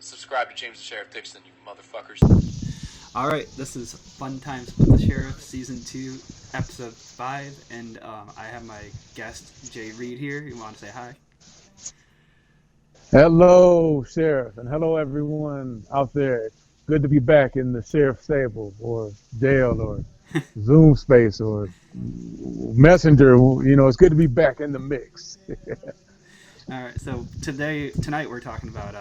subscribe to James the Sheriff Dixon, you motherfuckers. All right, this is Fun Times with the Sheriff, Season 2, Episode 5, and I have my guest, Jay Reed, here. You want to say hi? Hello, Sheriff, and hello, everyone out there. Good to be back in the Sheriff stable, or jail, or Zoom space, or Messenger. You know, it's good to be back in the mix. All right, so tonight we're talking about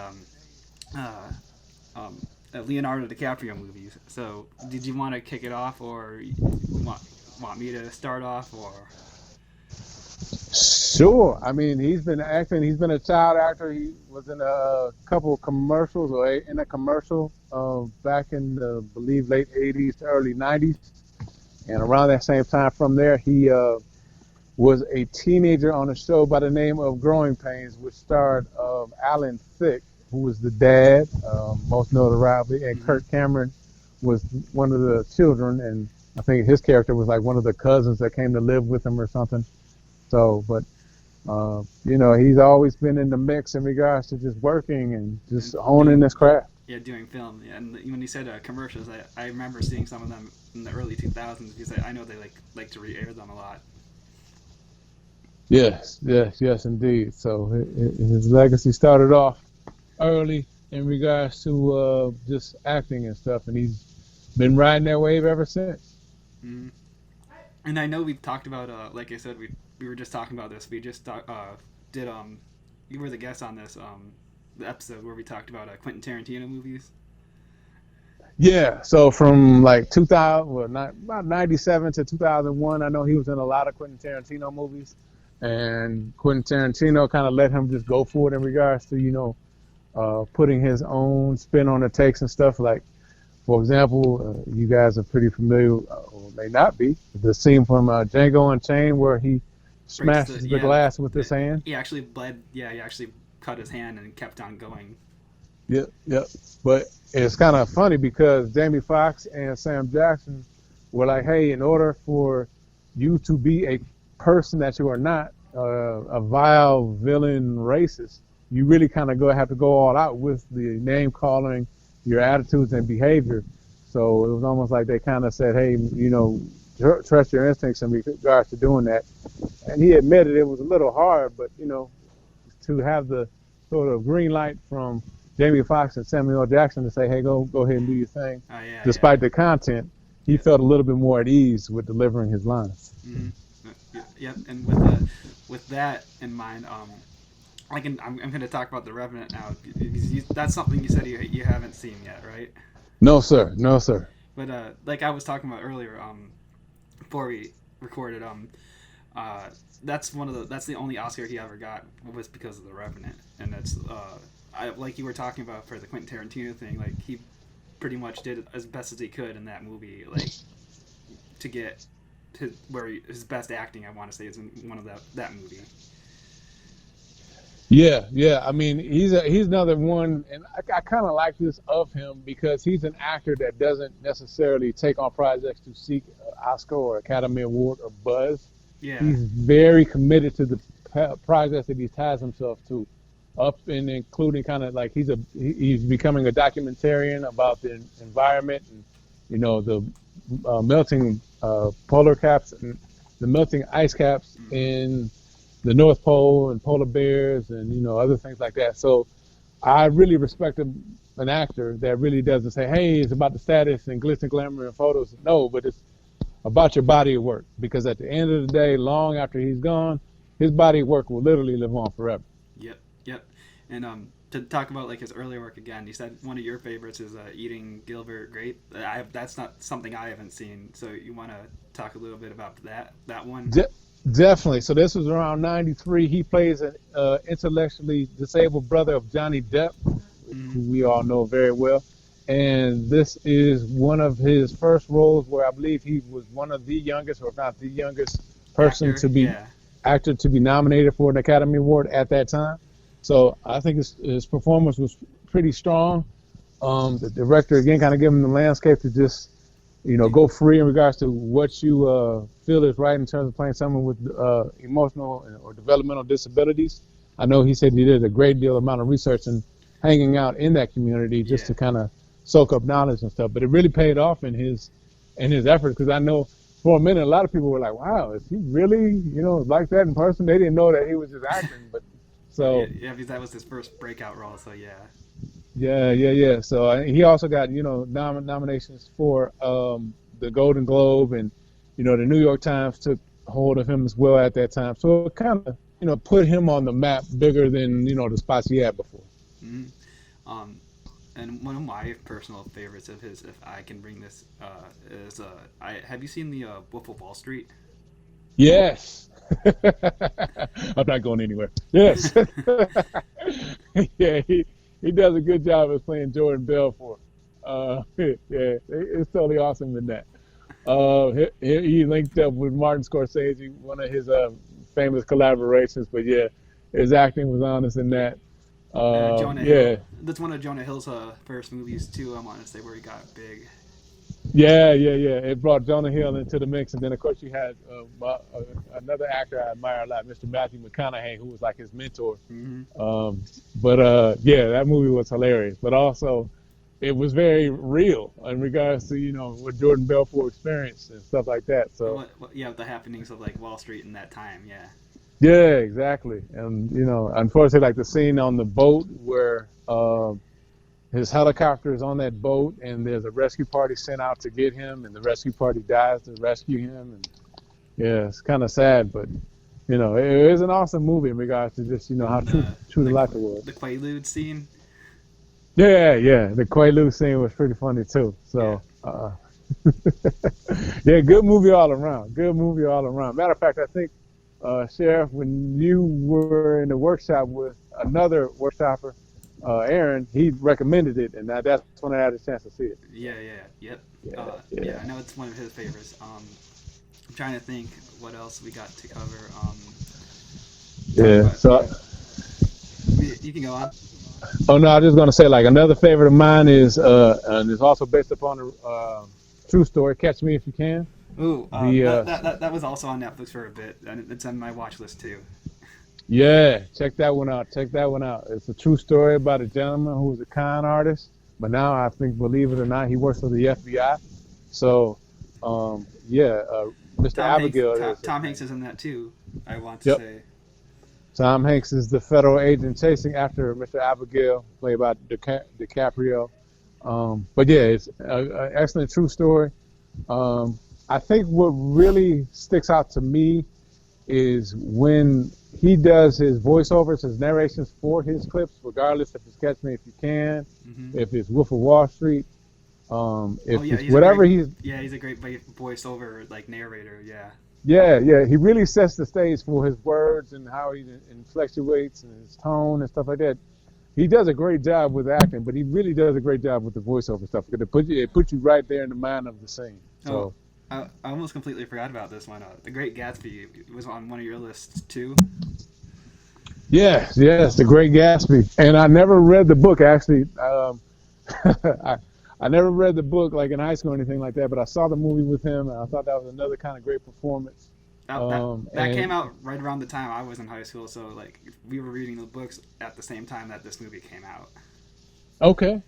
uh, Leonardo DiCaprio movies. So, did you want to kick it off, or want me to start off, or? Sure. I mean, he's been acting. He's been a child actor. He was in a couple of commercials, or in a commercial back in the, I believe, late '80s to early '90s. And around that same time, from there, he was a teenager on a show by the name of Growing Pains, which starred Alan Thicke, who was the dad, most notoriety, and Kirk Cameron was one of the children, and I think his character was like one of the cousins that came to live with him or something. So, but you know, he's always been in the mix in regards to just working and just honing his craft. Yeah, doing film. Yeah, and when you said commercials, I remember seeing some of them in the early 2000s because I know they like to re-air them a lot. Yes, indeed. So his legacy started off early in regards to just acting and stuff, and he's been riding that wave ever since. Mm-hmm. And I know we've talked about, like I said, we were just talking about this. We just did you were the guest on this the episode where we talked about Quentin Tarantino movies. Yeah, so from like 2000, well, about 97 to 2001, I know he was in a lot of Quentin Tarantino movies, and Quentin Tarantino kind of let him just go for it in regards to, you know, putting his own spin on the takes and stuff. Like, for example, you guys are pretty familiar, or may not be, the scene from Django Unchained where he smashes the glass with his hand. He actually bled. Yeah, he actually cut his hand and kept on going. Yep. But it's kind of funny because Jamie Foxx and Sam Jackson were like, hey, in order for you to be a person that you are not, a vile villain racist, you really kind of have to go all out with the name calling, your attitudes and behavior. So it was almost like they kind of said, hey, you know, trust your instincts in regards to doing that. And he admitted it was a little hard, but, you know, to have the sort of green light from Jamie Foxx and Samuel Jackson to say, hey, go ahead and do your thing. Despite the content, he felt a little bit more at ease with delivering his lines. Mm-hmm. Yep, and with that in mind, I'm going to talk about The Revenant now. That's something you said you haven't seen yet, right? No, sir. But like I was talking about earlier, before we recorded, that's the only Oscar he ever got was because of The Revenant, and that's like you were talking about for the Quentin Tarantino thing. Like he pretty much did as best as he could in that movie, like to get to where his best acting, I want to say, is in one of that movie. Yeah. I mean, he's another one, and I kind of like this of him because he's an actor that doesn't necessarily take on projects to seek an Oscar or Academy Award or buzz. Yeah. He's very committed to the projects that he ties himself to, up and including kind of like he's becoming a documentarian about the environment and, you know, the melting polar caps and the melting ice caps in the North Pole and polar bears and, you know, other things like that. So I really respect an actor that really doesn't say, hey, it's about the status and glitz and glamour and photos. No, but it's about your body of work, because at the end of the day, long after he's gone, his body of work will literally live on forever. Yep. And to talk about like his earlier work again, you said one of your favorites is Eating Gilbert Grape. That's not something I haven't seen, so you want to talk a little bit about that one? Definitely. So this was around '93. He plays an intellectually disabled brother of Johnny Depp, who we all know very well. And this is one of his first roles where I believe he was one of the youngest, or if not the youngest person actor to be nominated for an Academy Award at that time. So I think his performance was pretty strong. The director, again, kind of gave him the landscape to just, you know, go free in regards to what you feel is right in terms of playing someone with emotional or developmental disabilities. I know he said he did a great deal amount of research and hanging out in that community just Yeah. to kind of soak up knowledge and stuff. But it really paid off in his efforts, because I know for a minute a lot of people were like, "Wow, is he really like that in person?" They didn't know that he was just acting. But Yeah, so yeah, because that was his first breakout role. So yeah. yeah. So he also got nominations for the Golden Globe, and the New York Times took hold of him as well at that time. So it kind of put him on the map bigger than the spots he had before. hmm Um, and one of my personal favorites of his, if I can bring this, is I have you seen the Wolf of Wall Street? Yes. I'm not going anywhere. Yes. Yeah, he does a good job of playing Jordan Belfort. Yeah, it's totally awesome in that. He linked up with Martin Scorsese, one of his famous collaborations. But yeah, his acting was honest in that. Jonah Yeah, Hill. That's one of Jonah Hill's first movies too. I want to say where he got big. yeah. It brought Jonah Hill into the mix, and then of course you had another actor I admire a lot, Mr. Matthew McConaughey, who was like his mentor. hmm But yeah, that movie was hilarious. But also, it was very real in regards to what Jordan Belfort experienced and stuff like that. So Yeah, the happenings of like Wall Street in that time. Yeah. yeah, exactly. And unfortunately, like the scene on the boat where his helicopter is on that boat, and there's a rescue party sent out to get him, and the rescue party dies to rescue him. And yeah, it's kind of sad, but it is an awesome movie in regards to just how And true to life it was. the Quaalude scene. Yeah. The Quaalude scene was pretty funny too. Yeah. So yeah, good movie all around. Good movie all around. Matter of fact, I think Sheriff, when you were in the workshop with another workshopper, Aaron, he recommended it, and that's when I had a chance to see it. Yep. Yeah, Yeah, yeah, I know it's one of his favorites. I'm trying to think what else we got to cover. Talk yeah. about, So, you can go on. oh no, I was just gonna say, like, another favorite of mine is, and it's also based upon a true story. Catch Me If You Can. Ooh, The that was also on Netflix for a bit, and it's on my watch list too. Yeah, check that one out. Check that one out. It's a true story about a gentleman who was a con artist, but now I think, believe it or not, he works for the FBI. So, yeah, Mr. Abigail. Tom Hanks is in that too. I want to Yep. say. Tom Hanks is the federal agent chasing after Mr. Abigail, played by DiCaprio. But yeah, it's an excellent true story. I think what really sticks out to me is when he does his voiceovers, his narrations for his clips, regardless if it's Catch Me If You Can, Mm-hmm. if it's Wolf of Wall Street, if Oh yeah, it's whatever he's a great voiceover like narrator. Yeah. yeah, he really sets the stage for his words and how he inflectuates and his tone and stuff like that. He does a great job with acting, but he really does a great job with the voiceover stuff. Because it puts you right there in the mind of the scene. So. I almost completely forgot about this one. The Great Gatsby was on one of your lists too. Yes, The Great Gatsby. And I never read the book, actually. I never read the book like in high school or anything like that, but I saw the movie with him, and I thought that was another kind of great performance. That came out right around the time I was in high school, so like we were reading the books at the same time that this movie came out. Okay.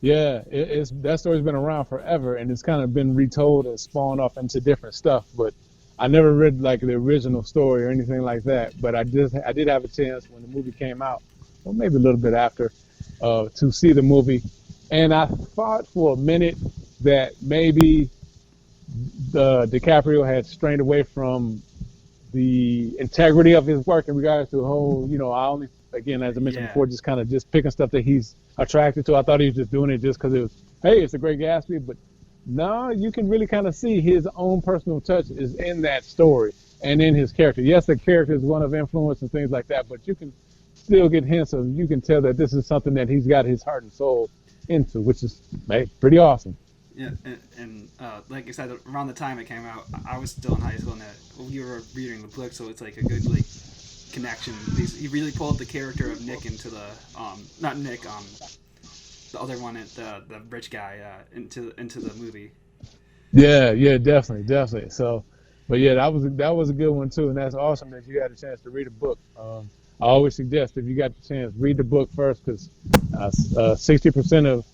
Yeah, it's that story's been around forever, and it's kind of been retold and spawned off into different stuff. But I never read like the original story or anything like that. But I did have a chance when the movie came out, or maybe a little bit after, to see the movie, and I thought for a minute that maybe DiCaprio had strained away from the integrity of his work in regards to the whole, I only, again, as I mentioned before, just kind of just picking stuff that he's attracted to. I thought he was just doing it just because it was, hey, it's a Great Gatsby. But no, you can really kind of see his own personal touch is in that story and in his character. Yes, the character is one of influence and things like that, but you can still get hints of, you can tell that this is something that he's got his heart and soul into, which is pretty awesome. Yeah, and like I said, around the time it came out, I was still in high school, and we were reading the book, so it's like a good like connection. He really pulled the character of Nick into the not Nick, the other one, the rich guy, into the movie. Yeah, definitely. So, but yeah, that was a good one too, and that's awesome that you had a chance to read a book. I always suggest if you got the chance, read the book first because 60% of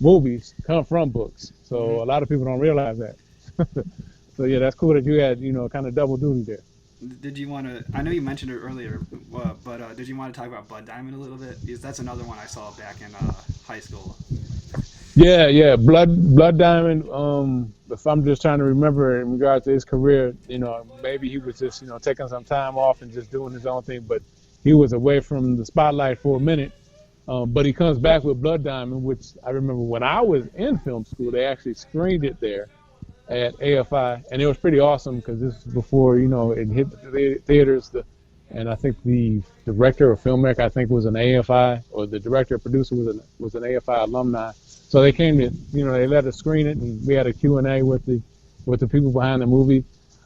movies come from books. Hmm. So a lot of people don't realize that. So yeah, that's cool that you had, kind of double duty there. Did you want to? I know you mentioned it earlier, but did you want to talk about Blood Diamond a little bit? Because that's another one I saw back in high school. Yeah, yeah. Blood Diamond. If I'm just trying to remember in regards to his career, maybe he was just, taking some time off and just doing his own thing, but he was away from the spotlight for a minute. But he comes back with Blood Diamond, which I remember when I was in film school, they actually screened it there at AFI, and it was pretty awesome because this was before, it hit the theaters. And I think the director or filmmaker, I think, was an AFI, or the director or producer was an AFI alumni. So they came to, they let us screen it, and we had a Q&A with the people behind the movie.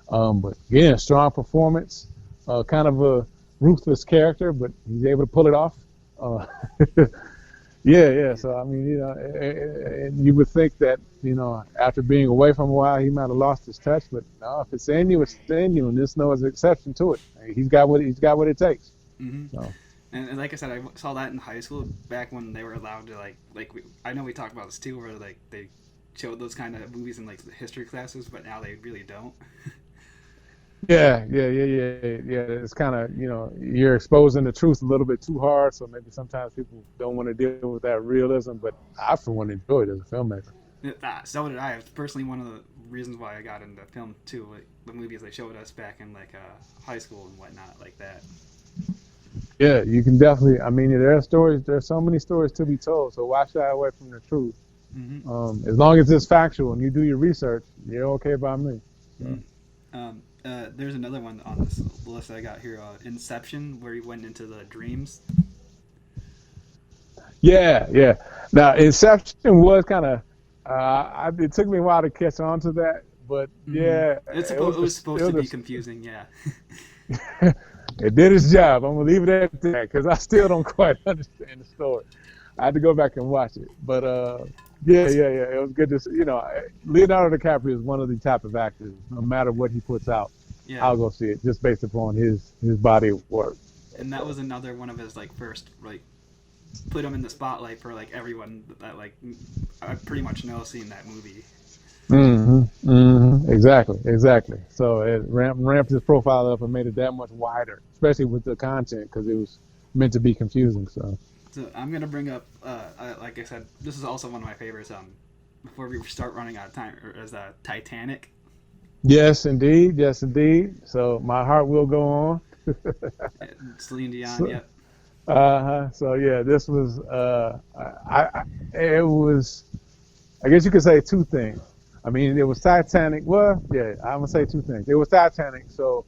But again, strong performance, kind of a ruthless character, but he's able to pull it off. Uh, yeah, yeah. So I mean, and you would think that, after being away from a while, he might have lost his touch, but no, if it's in you, it's in you, and there's no exception to it. He's got what it takes. Hmm. So. And like I said, I saw that in high school back when they were allowed to I know we talked about this too, where like they showed those kind of movies in like the history classes, but now they really don't. Yeah, yeah, yeah, yeah, yeah. It's kind of, you're exposing the truth a little bit too hard, so maybe sometimes people don't want to deal with that realism. But I, for one, enjoyed it as a filmmaker. So did I. It's personally one of the reasons why I got into film too. Like the movies they showed us back in high school and whatnot, like that. Yeah, you can definitely. I mean, there are stories. There's so many stories to be told. So why shy away from the truth? Hmm. As long as it's factual and you do your research, you're okay by me. So. There's another one on this list I got here, Inception, where he went into the dreams. Yeah, yeah. Now, Inception was kind of. It took me a while to catch on to that, but Hmm. yeah, It was supposed to be confusing, yeah. it did its job. I'm gonna leave it at that because I still don't quite understand the story. I had to go back and watch it, but yeah, yeah, yeah. It was good to see. Leonardo DiCaprio is one of the type of actors. No matter what he puts out, Yeah, I'll go see it just based upon his body of work. and that was another one of his first put him in the spotlight for everyone that I pretty much know seeing that movie. Exactly, exactly. So it ramped his profile up and made it that much wider, especially with the content because it was meant to be confusing. So. So I'm gonna bring up, like I said, this is also one of my favorites. Before we start running out of time, is Titanic. Yes, indeed. Yes, indeed. So my heart will go on. Celine Dion. So, Yep. So yeah, this was it was, I guess you could say two things. I mean, it was Titanic. Well, yeah, I'm gonna say two things. It was Titanic. So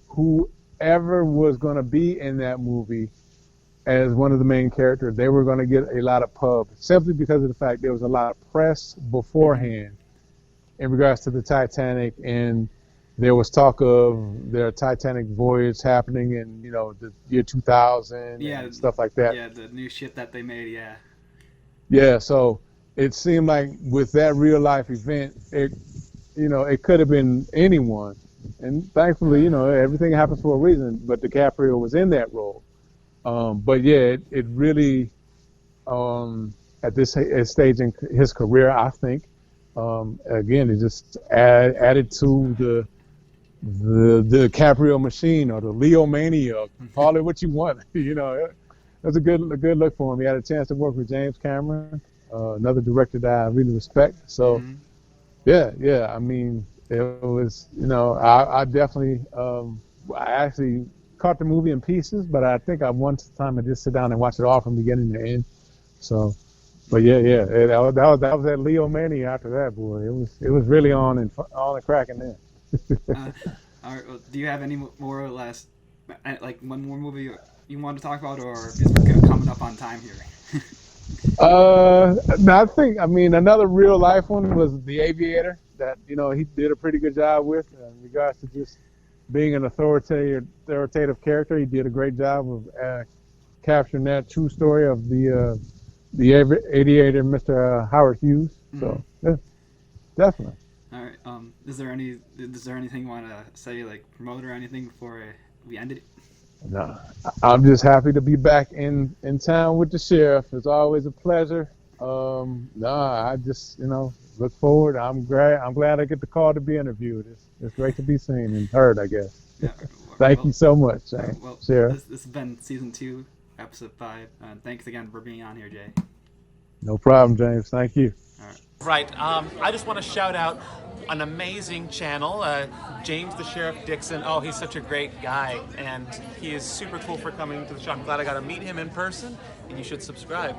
whoever was gonna be in that movie as one of the main characters, they were gonna get a lot of pub simply because of the fact there was a lot of press beforehand in regards to the Titanic, and there was talk of their Titanic voyage happening in, the year 2000 Yeah. and stuff like that. Yeah. The new shit that they made. Yeah. Yeah, so it seemed like with that real life event, it could have been anyone. And thankfully, everything happens for a reason, but DiCaprio was in that role. But yeah, it really, at this stage in his career, I think, again, it just added to the DiCaprio machine or the Leo mania. Call it what you want. It was a good look for him. He had a chance to work with James Cameron, another director that I really respect. So Hmm. yeah. I mean, it was, I definitely, I actually caught the movie in pieces, but I think I one time I just sit down and watch it all from beginning to end. So. But yeah, that was that Leo mania after that, boy. It was really on and cracking there. Uh, all right, well, do you have any more or less, one more movie you want to talk about, or is we're coming up on time here? No, I mean, another real life one was The Aviator that, he did a pretty good job with in regards to just being an authoritative character. He did a great job of capturing that true story of the aviator, Mr. Howard Hughes. Hmm. So, yeah, definitely. All right. Is there anything you want to say, promote or anything before we end it? No, I'm just happy to be back in town with the sheriff. It's always a pleasure. No, I just look forward. I'm glad I get the call to be interviewed. It's great to be seen and heard, I guess. Yeah. Thank Well, you so much, James. well, Sheriff. this has been season 2, episode 5. Thanks again for being on here, Jay. No problem, James. Thank you. All right. Right. I just want to shout out an amazing channel, James the Sheriff Dixon. Oh, he's such a great guy, and he is super cool for coming to the show. I'm glad I got to meet him in person, and you should subscribe.